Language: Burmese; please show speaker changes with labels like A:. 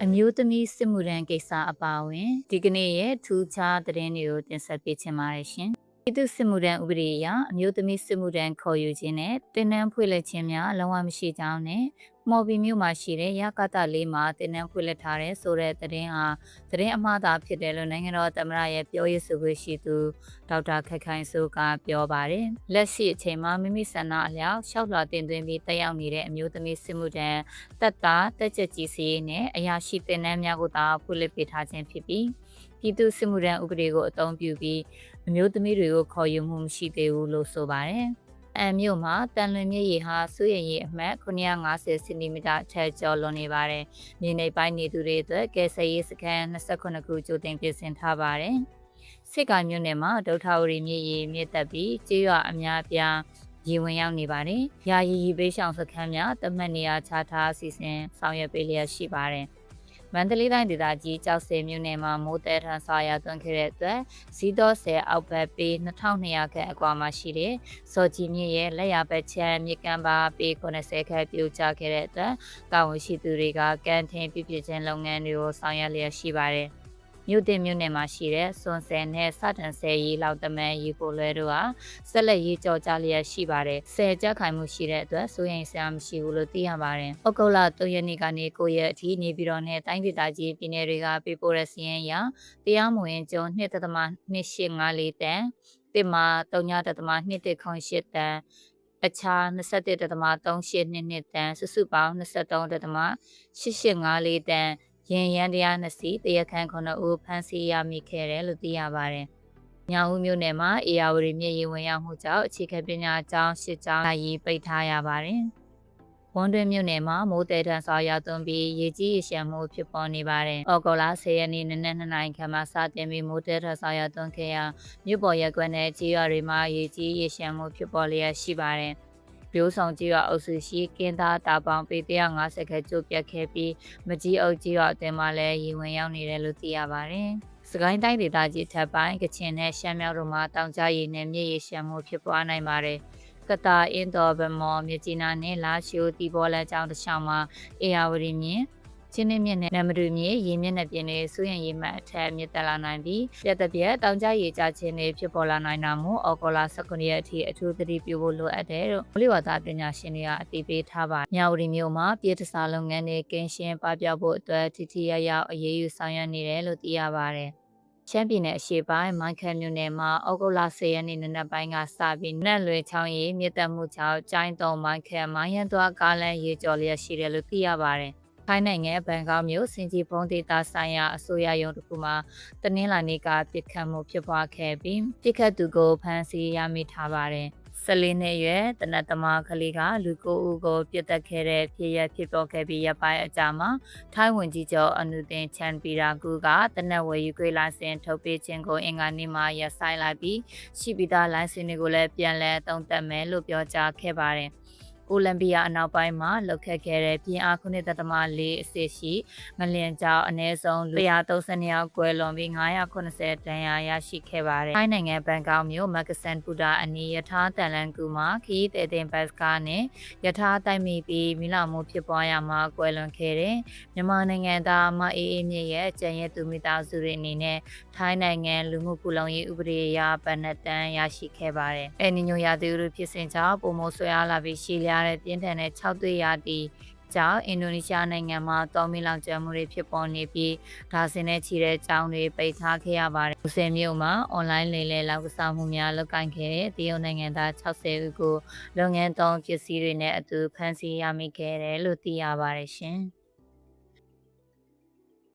A: အမျိုးသမီးစစ်မှုထမ်းကိစ္စအပါအဝင်ဒီကနေ့ရဲ့ထူးခြားသတင်းတွေကိုတင်ဆက်ပေးချင်ပါတယ်ရှင်။ပြည်သူစစ်မှုထမ်းဥပဒေအရအမျိုးသမီးစစ်မှုထမ်းခေါ်ယူခြင်းနဲ့တင်နန်းဖွင့်လှစ်ခြင်းများလုံးဝမရှိကြောင်းနဲ့မော်ဘီမြို့မှာရှိတဲ့ရကတလေးမှာတင်နန်းဖွင့်လှစ်ထားတဲ့ဆိုတဲ့သတင်းဟာသတင်းအမှားသာဖြစ်တယ်လို့နိုင်ငံတော်သမ္မတရဲ့ပြောရေးဆိုခွင့်ရှိသူဒေါက်တာခက်ခိုင်စိုးကပြောပါတယ်။လက်ရှိအချိန်မှာမိမိဆန္ဒအလျောက်ရှောက်လွှာတင်သွင်းပြီးတက်ရောက်နေတဲ့အမျိုးသမီးစစ်မှုထမ်းတက်ကြက်ကြီးစီနဲ့အရာရှိတင်နန်းများကိုသာဖွင့်လှစ်ပေးထားခြင်းဖြစ်ပြီးပြည်သူစစ်မှုထမ်းဥပဒေကိုအသုံးပြုပြီးအမျိုးသမီးတွေကိုခေါ်ယူမှုမရှိသေးဘူးလို့ဆိုပါတယ်။အမြို့မှာတန်လွင်မြစ်ရေဟာစိုးရိမ်ရေအမှတ်950စင်တီမီတာအထက်ကျော်လွန်နေပါတယ်။မြေနေပိုင်းနေသူတွေအတွက်ကယ်ဆယ်ရေးစခန်း28ခုကြိုတင်ပြင်ဆင်ထားပါတယ်။စစ်ကိုင်းမြို့နယ်မှာဒုထဝရီမြစ်ရေမြစ်တက်ပြီးကျေးရွာအများအပြားရေဝင်ရောက်နေပါတယ်။ယာယီရေပေးရှောင်စခန်းများတမတ်နေရာချထားအစီအစဉ်ဆောင်ရွက်ပေးလျက်ရှိပါတယ်။မန္တလေးတိုင်းဒေသကြီးကြောက်စဲမြို့နယ်မှာမိုးတဲထန်ဆွာရသွန်းခဲ့တဲ့အတွက်ဇီးတော်ဆယ်အောက်ဘက်ပေ2200ခန့်အကွာမှာရှိတဲ့စော်ကြီးမြစ်ရဲ့လက်ရဘက်ချမ်းမြစ်ကမ်းပါပေ80ခန့်ပြိုကျခဲ့တဲ့အတွက်တာဝန်ရှိသူတွေကကန်ထင်းပြပြချင်းလုပ်ငန်းတွေကိုဆောင်ရွက်လျက်ရှိပါတယ်။မြို့တင်မြို့နယ်မှာရှိတဲ့စွန်ဆယ်နဲ့စတင်ဆယ်ရီလောက်တမန်ရီကိုလွဲတို့ဟာဆက်လက်ရေးကြော်ကြလျက်ရှိပါတယ်။ဆယ်ကြခိုင်မှုရှိတဲ့အတွက်စိုးရိမ်စရာမရှိဘူးလို့သိရပါတယ်။ဩဂုတ်လ3ရက်နေ့ကနေ9ရက်အထိနေပြည်တော်နဲ့တိုင်းဒေသကြီးပြည်နယ်တွေကပေးပို့တဲ့စီးရင်အရတရားမဝင်ကျုံ2.2854တန်တင်မာ3.218တန်အခြား21.382တန်စုစုပေါင်း23.8854တန်ရင်ရန်တရားနှစ်စီတရားခံ9ဦးဖမ်းဆီးရမိခဲ့တယ်လို့သိရပါတယ်။ညောင်ဦးမြို့နယ်မှာအေယာဝတီမြစ်ရေဝင်ရောက်မှုကြောင့်အခြေခံပညာကျောင်း၈ကျောင်းရေးပိတ်ထားရပါတယ်။ဝန်တွင်းမြို့နယ်မှာမိုးတဲတန်းစွာရောက်သွန်းပြီးရေကြီးရေရှမ်းမှုဖြစ်ပေါ်နေပါတယ်။ဩဂုတ်လ10ရက်နေ့နနက်2နာရီခန့်မှာစတင်ပြီးမိုးတဲတန်းစွာရောက်သွန်းခဲ့ရာမြို့ပေါ်ရပ်ကွက်နဲ့ကြေးရွာတွေမှာရေကြီးရေရှမ်းမှုဖြစ်ပေါ်လျက်ရှိပါတယ်။ပြိုးဆောင်ကြီးရွာအုပ်စုရှိကင်းသားတာပေါင်ပေ150ခန့်ကျိုးပြတ်ခဲ့ပြီးမကြီးအုပ်ကြီးရွာအသင်းမှာလည်းရေဝင်ရောက်နေတယ်လို့သိရပါတယ်။စကိုင်းတိုင်းဒေသကြီးထပ်ပိုင်းကချင်နဲ့ရှမ်းမြောက်တို့မှာတောင်ကျရေနဲ့မြေရေရှမ်းမှုဖြစ်ပွားနိုင်ပါတယ်။ကတာအင်းတော်ဗမော်မြကြီးနားနဲ့လာရှိုးတီဘောလန်းကျောင်းတစ်ချောင်းမှာအေယာဝတီမြင်းချင်းနှင်းမြင့်နဲ့နမတူမြင့်ရေမျက်နှာပြင်တွေစိုးရင်ရေမှတ်အထက်မြင့်တက်လာနိုင်ပြီးပြတ်တပြက်တောင်ကျရေကျခြင်းတွေဖြစ်ပေါ်လာနိုင်တာမို့ဩဂုတ်လ19ရက်အထိအထူးသတိပြုဖို့လိုအပ်တယ်လို့မိုးလေဝသပညာရှင်တွေကအသိပေးထားပါတယ်။မြဝတီမြို့မှာပြည်ထစာလုပ်ငန်းတွေကင်းရှင်းပပျောက်ဖို့အတွက်ထိထိရောက်အရေးယူဆောင်ရွက်နေတယ်လို့သိရပါတယ်။ရှမ်းပြည်နယ်အရှေ့ပိုင်းမိုင်းခတ်မြို့နယ်မှာဩဂုတ်လ10ရက်နေ့နနက်ပိုင်းကစပြီးနက်လွေချောင်းရီမြစ်တက်မှုကြောင့်ကျိုင်းတုံမိုင်းခတ်မိုင်းရန်သွားကားလမ်းရေကျော်လျက်ရှိတယ်လို့သိရပါတယ်။ထိုင်းနိုင်ငံဘန်ကောက်မြို့စင်ကြီးဘုံဒေသဆိုင်ရာအစိုးရရုံးတစ်ခုမှာတနင်္လာနေ့ကပြစ်ခတ်မှုဖြစ်ပွားခဲ့ပြီးပြစ်ခတ်သူကိုဖမ်းဆီးရမိထားပါတယ်။14နှစ်ရွယ်တနတ်သမားကလေးကလူ9ဦးကိုပြစ်တက်ခဲ့တဲ့ဖြစ်ရပ်ဖြစ်ပေါ်ခဲ့ပြီးရပိုင်းအကြာမှာထိုင်းဝန်ကြီးချုပ်အနုတင်ချန်ပီရာကူကတနက်ဝယ်ယူခွေလိုင်စင်ထုတ်ပေးခြင်းကိုအင်္ဂါနေ့မှာရပ်ဆိုင်းလိုက်ပြီးရှိပြီးသားလိုင်စင်တွေကိုလည်းပြန်လည်သုံးသပ်မယ်လို့ပြောကြားခဲ့ပါတယ်။ကိုလံဘီယာအနောက်ပိုင်းမှာလှုပ်ခတ်ခဲ့တဲ့ပြင်းအား9.4အဆင့်ရှိငလျင်ကြောင့်အနည်းဆုံး132ယောက်ကွယ်လွန်ပြီး990ဒဏ်ရာရရှိခဲ့ပါတယ်။ထိုင်းနိုင်ငံဘန်ကောက်မြို့မက္ကဆန်ပူတာအနီးယထာတန်လန်ကူမှာခီးတဲ့တင်ဘတ်ကားနဲ့ယထာတိုက်မိပြီးမိလောင်မှုဖြစ်ပွားရမှာကွယ်လွန်ခဲ့တဲ့မြန်မာနိုင်ငံသားမအေးအေးမြင့်ရဲ့ကျန်ရည်သူမိသားစုတွေအနေနဲ့ထိုင်းနိုင်ငံလူမှုကူလုံရေးဥပဒေအရဗဏ္ဍတန်ရရှိခဲ့ပါတယ်။အဲဒီညိုရာသီဥတုဖြစ်စဉ်ကြောင့်ပုံမိုးဆွဲအားလာပြီးရှည်လျားတဲ့ပြင်းထန်တဲ့6သွေးရာသီကြောင့်အင်ဒိုနီးရှားနိုင်ငံမှာတောမီလောင်ကျွမ်းမှုတွေဖြစ်ပေါ်နေပြီးဒါဇင်နဲ့ချီတဲ့ကျောင်းတွေပိတ်ထားခဲ့ရပါတယ်။ဦးစင်မြို့မှာအွန်လိုင်းလိမ်လည်လောက်ကစားမှုများလုပ်ကိုင်ခဲ့တဲ့တရုတ်နိုင်ငံသား60ဦးကိုလုပ်ငန်းသုံးပစ္စည်းတွေနဲ့အတူဖမ်းဆီးရမိခဲ့တယ်လို့သိရပါတယ်ရှင်။